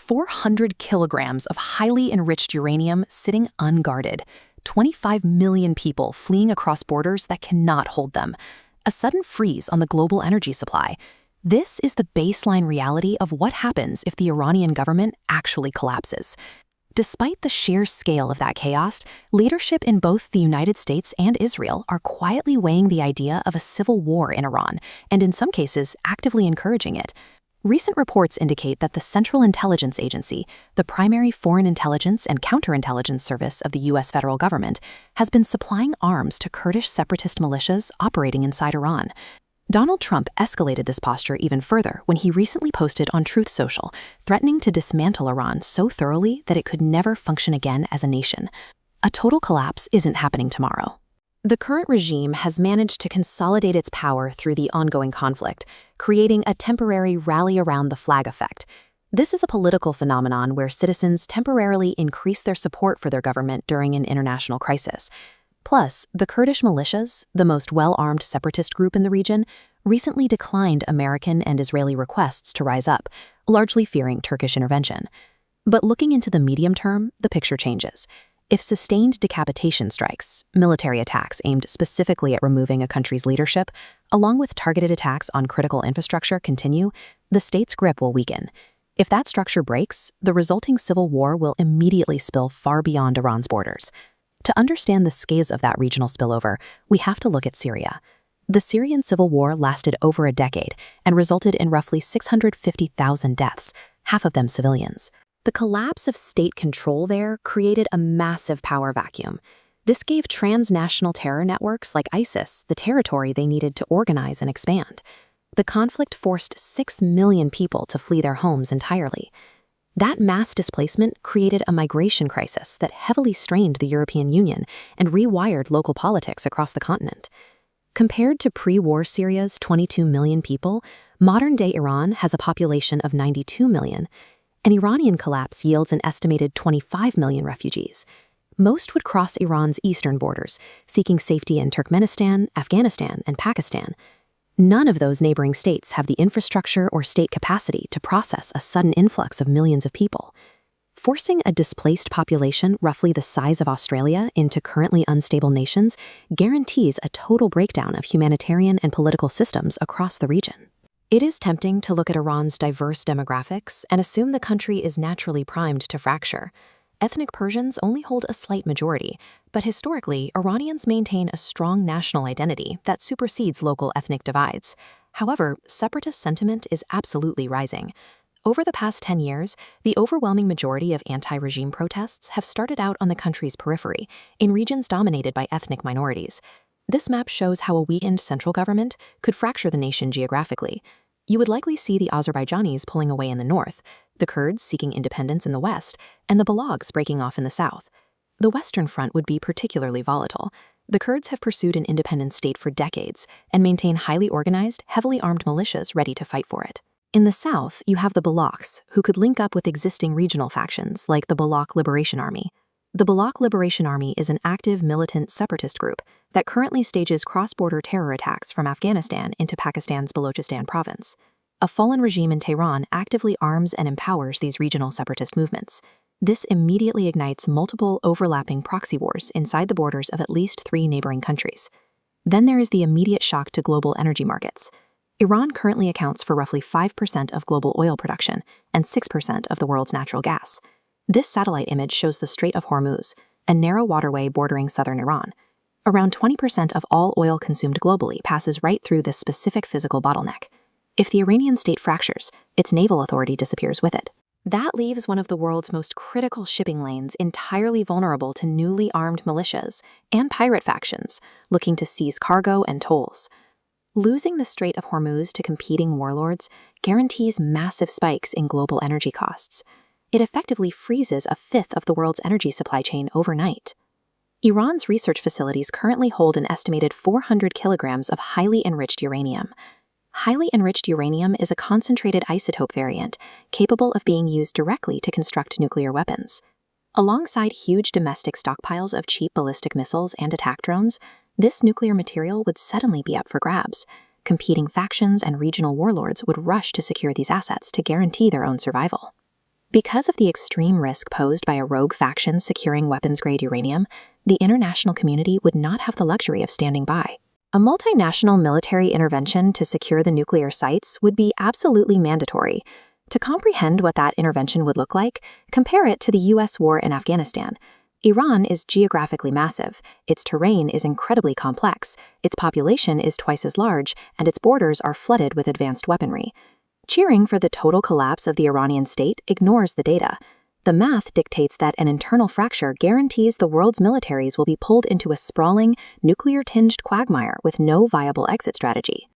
400 kilograms of highly enriched uranium sitting unguarded, 25 million people fleeing across borders that cannot hold them, a sudden freeze on the global energy supply. This is the baseline reality of what happens if the Iranian government actually collapses. Despite the sheer scale of that chaos, leadership in both the United States and Israel are quietly weighing the idea of a civil war in Iran, and in some cases, actively encouraging it. Recent reports indicate that the Central Intelligence Agency, the primary foreign intelligence and counterintelligence service of the U.S. federal government, has been supplying arms to Kurdish separatist militias operating inside Iran. Donald Trump escalated this posture even further when he recently posted on Truth Social, threatening to dismantle Iran so thoroughly that it could never function again as a nation. A total collapse isn't happening tomorrow. The current regime has managed to consolidate its power through the ongoing conflict, creating a temporary rally-around-the-flag effect. This is a political phenomenon where citizens temporarily increase their support for their government during an international crisis. Plus, the Kurdish militias, the most well-armed separatist group in the region, recently declined American and Israeli requests to rise up, largely fearing Turkish intervention. But looking into the medium term, the picture changes. If sustained decapitation strikes, military attacks aimed specifically at removing a country's leadership, along with targeted attacks on critical infrastructure continue, the state's grip will weaken. If that structure breaks, the resulting civil war will immediately spill far beyond Iran's borders. To understand the scale of that regional spillover, we have to look at Syria. The Syrian civil war lasted over a decade and resulted in roughly 650,000 deaths, half of them civilians. The collapse of state control there created a massive power vacuum. This gave transnational terror networks like ISIS the territory they needed to organize and expand. The conflict forced 6 million people to flee their homes entirely. That mass displacement created a migration crisis that heavily strained the European Union and rewired local politics across the continent. Compared to pre-war Syria's 22 million people, modern-day Iran has a population of 92 million. An Iranian collapse yields an estimated 25 million refugees. Most would cross Iran's eastern borders, seeking safety in Turkmenistan, Afghanistan, and Pakistan. None of those neighboring states have the infrastructure or state capacity to process a sudden influx of millions of people. Forcing a displaced population roughly the size of Australia into currently unstable nations guarantees a total breakdown of humanitarian and political systems across the region. It is tempting to look at Iran's diverse demographics and assume the country is naturally primed to fracture. Ethnic Persians only hold a slight majority, but historically, Iranians maintain a strong national identity that supersedes local ethnic divides. However, separatist sentiment is absolutely rising. Over the past 10 years, the overwhelming majority of anti-regime protests have started out on the country's periphery, in regions dominated by ethnic minorities. This map shows how a weakened central government could fracture the nation geographically. You would likely see the Azerbaijanis pulling away in the north, the Kurds seeking independence in the west, and the Balogs breaking off in the south. The Western Front would be particularly volatile. The Kurds have pursued an independent state for decades and maintain highly organized, heavily armed militias ready to fight for it. In the south, you have the Balochs, who could link up with existing regional factions like the Baloch Liberation Army. The Baloch Liberation Army is an active militant separatist group that currently stages cross-border terror attacks from Afghanistan into Pakistan's Balochistan province. A fallen regime in Tehran actively arms and empowers these regional separatist movements. This immediately ignites multiple overlapping proxy wars inside the borders of at least 3 neighboring countries. Then there is the immediate shock to global energy markets. Iran currently accounts for roughly 5% of global oil production and 6% of the world's natural gas. This satellite image shows the Strait of Hormuz, a narrow waterway bordering southern Iran. Around 20% of all oil consumed globally passes right through this specific physical bottleneck. If the Iranian state fractures, its naval authority disappears with it. That leaves one of the world's most critical shipping lanes entirely vulnerable to newly armed militias and pirate factions looking to seize cargo and tolls. Losing the Strait of Hormuz to competing warlords guarantees massive spikes in global energy costs. It effectively freezes a fifth of the world's energy supply chain overnight. Iran's research facilities currently hold an estimated 400 kilograms of highly enriched uranium. Highly enriched uranium is a concentrated isotope variant capable of being used directly to construct nuclear weapons. Alongside huge domestic stockpiles of cheap ballistic missiles and attack drones, this nuclear material would suddenly be up for grabs. Competing factions and regional warlords would rush to secure these assets to guarantee their own survival. Because of the extreme risk posed by a rogue faction securing weapons-grade uranium, the international community would not have the luxury of standing by. A multinational military intervention to secure the nuclear sites would be absolutely mandatory. To comprehend what that intervention would look like, compare it to the US war in Afghanistan. Iran is geographically massive, its terrain is incredibly complex, its population is twice as large, and its borders are flooded with advanced weaponry. Cheering for the total collapse of the Iranian state ignores the data. The math dictates that an internal fracture guarantees the world's militaries will be pulled into a sprawling, nuclear-tinged quagmire with no viable exit strategy.